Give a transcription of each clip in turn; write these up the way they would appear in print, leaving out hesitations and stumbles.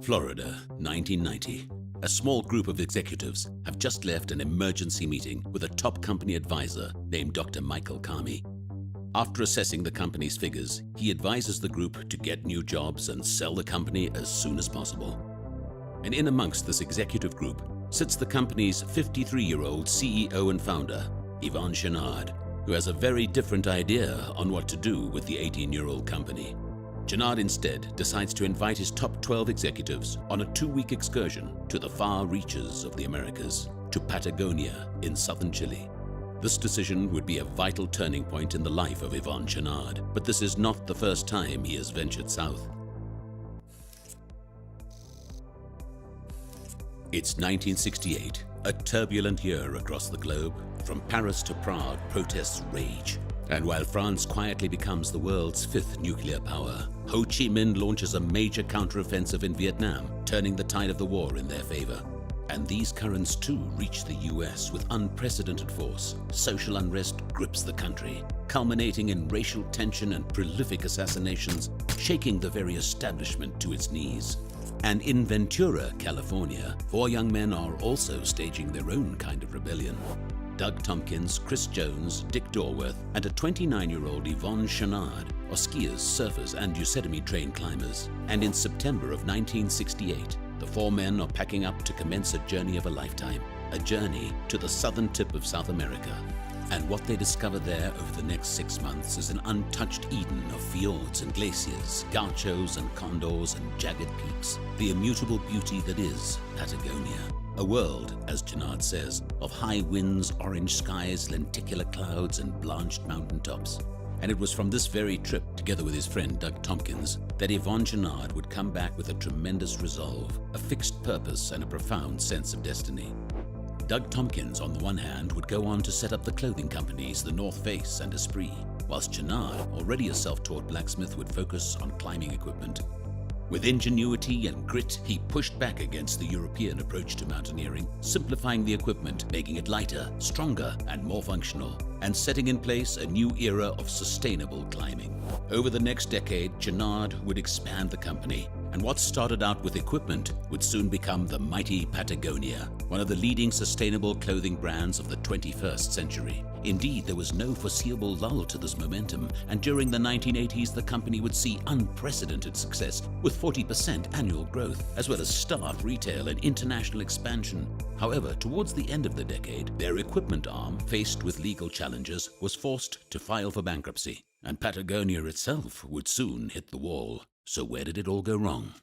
Florida, 1990. A small group of executives have just left an emergency meeting with a top company advisor named Dr. Michael Kami. After assessing the company's figures, he advises the group to get new jobs and sell the company as soon as possible. And in amongst this executive group sits the company's 53-year-old CEO and founder, Yvon Chouinard, who has a very different idea on what to do with the 18-year-old company. Chouinard instead decides to invite his top 12 executives on a 2-week excursion to the far reaches of the Americas, to Patagonia in southern Chile. This decision would be a vital turning point in the life of Yvon Chouinard, but this is not the first time he has ventured south. It's 1968, a turbulent year across the globe. From Paris to Prague, protests rage. And while France quietly becomes the world's 5th nuclear power, Ho Chi Minh launches a major counteroffensive in Vietnam, turning the tide of the war in their favor. And these currents too reach the US with unprecedented force. Social unrest grips the country, culminating in racial tension and prolific assassinations, shaking the very establishment to its knees. And in Ventura, California, 4 young men are also staging their own kind of rebellion. Doug Tompkins, Chris Jones, Dick Dorworth, and a 29-year-old Yvon Chouinard are skiers, surfers, and Yosemite train climbers. And in September of 1968, the 4 men are packing up to commence a journey of a lifetime, a journey to the southern tip of South America. And what they discover there over the next 6 months is an untouched Eden of fjords and glaciers, gauchos and condors and jagged peaks, the immutable beauty that is Patagonia. A world, as Chouinard says, of high winds, orange skies, lenticular clouds, and blanched mountaintops. And it was from this very trip, together with his friend Doug Tompkins, that Yvon Chouinard would come back with a tremendous resolve, a fixed purpose, and a profound sense of destiny. Doug Tompkins, on the one hand, would go on to set up the clothing companies The North Face and Esprit, whilst Chouinard, already a self-taught blacksmith, would focus on climbing equipment. With ingenuity and grit, he pushed back against the European approach to mountaineering, simplifying the equipment, making it lighter, stronger, and more functional, and setting in place a new era of sustainable climbing. Over the next decade, Chouinard would expand the company, and what started out with equipment would soon become the mighty Patagonia, one of the leading sustainable clothing brands of the 21st century. Indeed, there was no foreseeable lull to this momentum, and during the 1980s the company would see unprecedented success with 40% annual growth, as well as staff, retail, and international expansion. However, towards the end of the decade, their equipment arm, faced with legal challenges, was forced to file for bankruptcy, and Patagonia itself would soon hit the wall. So where did it all go wrong?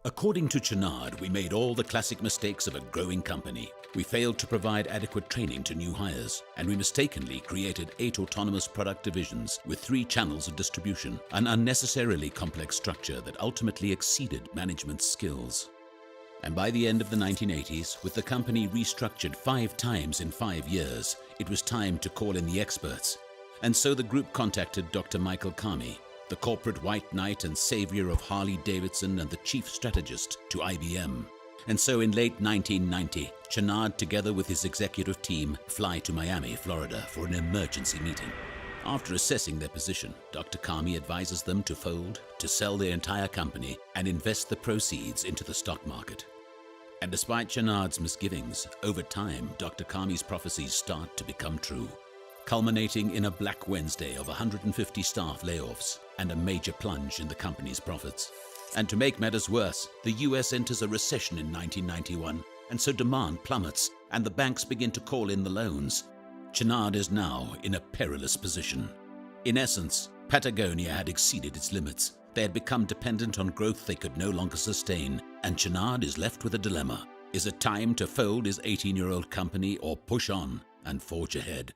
According to Chouinard, we made all the classic mistakes of a growing company. We failed to provide adequate training to new hires, and we mistakenly created 8 autonomous product divisions with 3 channels of distribution, an unnecessarily complex structure that ultimately exceeded management's skills. And by the end of the 1980s, with the company restructured 5 times in 5 years, it was time to call in the experts. And so the group contacted Dr. Michael Kami, the corporate white knight and savior of Harley-Davidson and the chief strategist to IBM. And so in late 1990, Chouinard, together with his executive team, fly to Miami, Florida for an emergency meeting. After assessing their position, Dr. Kami advises them to fold, to sell their entire company, and invest the proceeds into the stock market. And despite Chouinard's misgivings, over time, Dr. Kami's prophecies start to become true, culminating in a Black Wednesday of 150 staff layoffs and a major plunge in the company's profits. And to make matters worse, the US enters a recession in 1991, and so demand plummets, and the banks begin to call in the loans. Chouinard is now in a perilous position. In essence, Patagonia had exceeded its limits. They had become dependent on growth they could no longer sustain, and Chouinard is left with a dilemma. Is it time to fold his 18-year-old company or push on and forge ahead?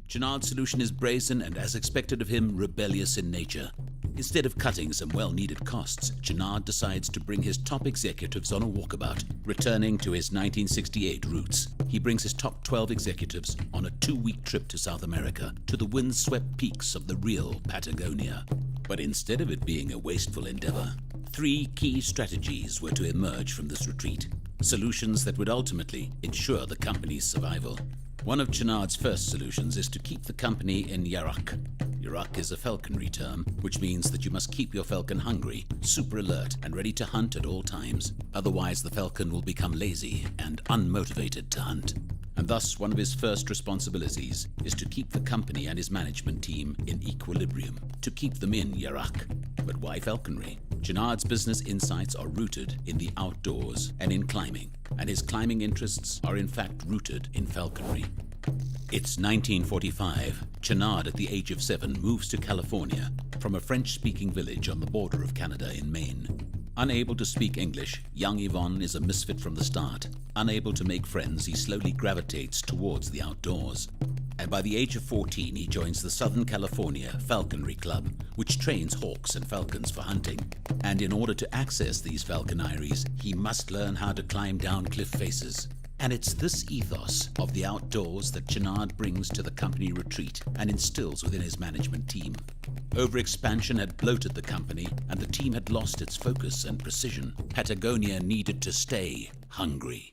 Chouinard's solution is brazen and, as expected of him, rebellious in nature. Instead of cutting some well-needed costs, Chouinard decides to bring his top executives on a walkabout, returning to his 1968 roots. He brings his top 12 executives on a 2-week trip to South America, to the windswept peaks of the real Patagonia. But instead of it being a wasteful endeavor, 3 key strategies were to emerge from this retreat, solutions that would ultimately ensure the company's survival. One of Chouinard's first solutions is to keep the company in Yarak. Yarak is a falconry term, which means that you must keep your falcon hungry, super alert, and ready to hunt at all times. Otherwise, the falcon will become lazy and unmotivated to hunt. And thus, one of his first responsibilities is to keep the company and his management team in equilibrium, to keep them in Yarak. But why falconry? Chouinard's business insights are rooted in the outdoors and in climbing, and his climbing interests are in fact rooted in falconry. It's 1945. Chouinard, at the age of 7, moves to California from a French-speaking village on the border of Canada in Maine. Unable to speak English, young Yvon is a misfit from the start. Unable to make friends, he slowly gravitates towards the outdoors. And by the age of 14, he joins the Southern California Falconry Club, which trains hawks and falcons for hunting. And in order to access these falconries, he must learn how to climb down cliff faces. And it's this ethos of the outdoors that Chouinard brings to the company retreat and instills within his management team. Overexpansion had bloated the company, and the team had lost its focus and precision. Patagonia needed to stay hungry.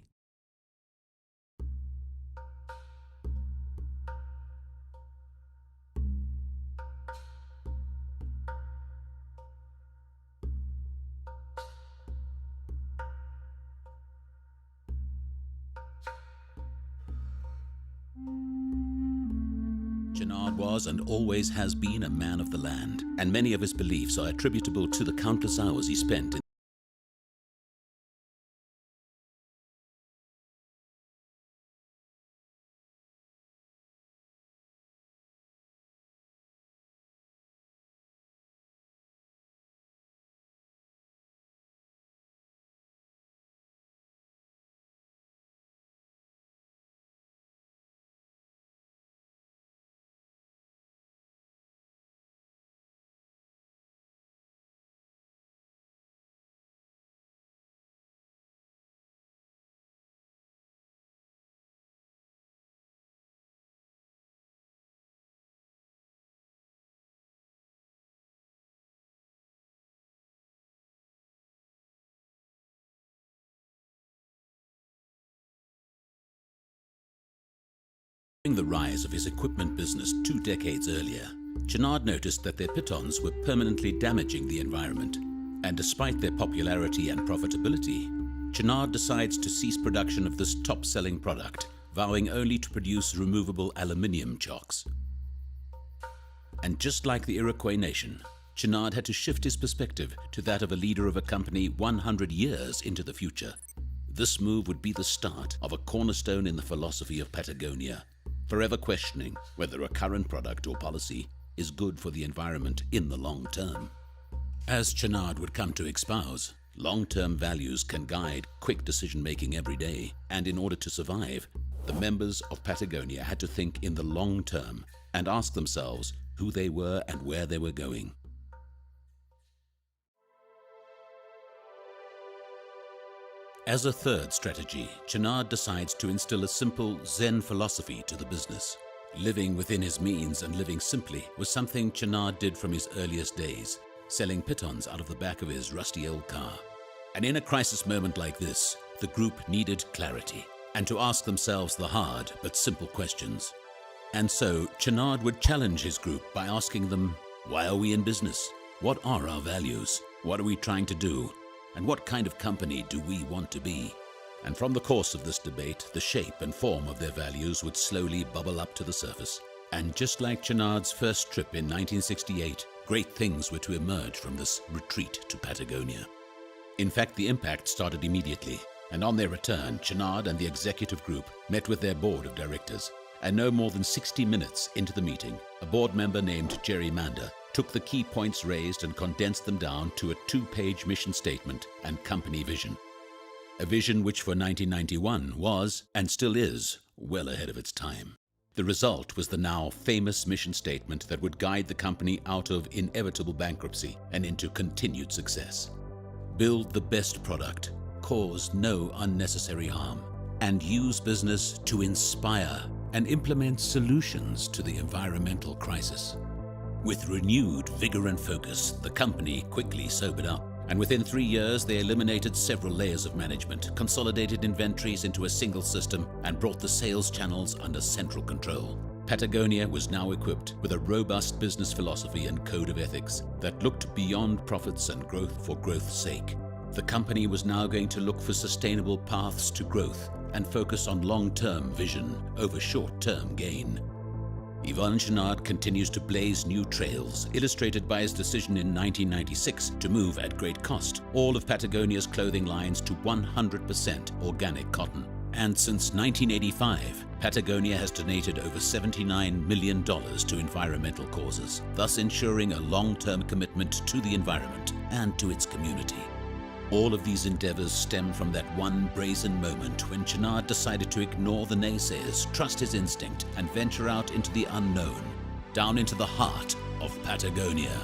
Chouinard was and always has been a man of the land, and many of his beliefs are attributable to the countless hours he spent in the rise of his equipment business 2 decades earlier. Chouinard noticed that their pitons were permanently damaging the environment, and despite their popularity and profitability, Chouinard decides to cease production of this top-selling product, vowing only to produce removable aluminium chocks. And just like the Iroquois nation, Chouinard had to shift his perspective to that of a leader of a company 100 years into the future. This move would be the start of a cornerstone in the philosophy of Patagonia, forever questioning whether a current product or policy is good for the environment in the long term. As Chouinard would come to espouse, long-term values can guide quick decision-making every day, and in order to survive, the members of Patagonia had to think in the long term and ask themselves who they were and where they were going. As a third strategy, Chouinard decides to instill a simple Zen philosophy to the business. Living within his means and living simply was something Chouinard did from his earliest days, selling pitons out of the back of his rusty old car. And in a crisis moment like this, the group needed clarity, and to ask themselves the hard but simple questions. And so Chouinard would challenge his group by asking them, why are we in business? What are our values? What are we trying to do? And what kind of company do we want to be? And from the course of this debate, the shape and form of their values would slowly bubble up to the surface. And just like Chouinard's first trip in 1968, great things were to emerge from this retreat to Patagonia. In fact, the impact started immediately, and on their return, Chouinard and the executive group met with their board of directors. And no more than 60 minutes into the meeting, a board member named Jerry Mander took the key points raised and condensed them down to a 2-page mission statement and company vision. A vision which for 1991 was, and still is, well ahead of its time. The result was the now famous mission statement that would guide the company out of inevitable bankruptcy and into continued success. Build the best product, cause no unnecessary harm, and use business to inspire and implement solutions to the environmental crisis. With renewed vigor and focus, the company quickly sobered up And within 3 years, they eliminated several layers of management, consolidated inventories into a single system, and brought the sales channels under central control. Patagonia was now equipped with a robust business philosophy and code of ethics that looked beyond profits and growth for growth's sake. The company was now going to look for sustainable paths to growth and focus on long-term vision over short-term gain. Yvon Chouinard continues to blaze new trails, illustrated by his decision in 1996 to move at great cost all of Patagonia's clothing lines to 100% organic cotton. And since 1985, Patagonia has donated over $79 million to environmental causes, thus ensuring a long-term commitment to the environment and to its community. All of these endeavors stem from that one brazen moment when Chouinard decided to ignore the naysayers, trust his instinct, and venture out into the unknown, down into the heart of Patagonia.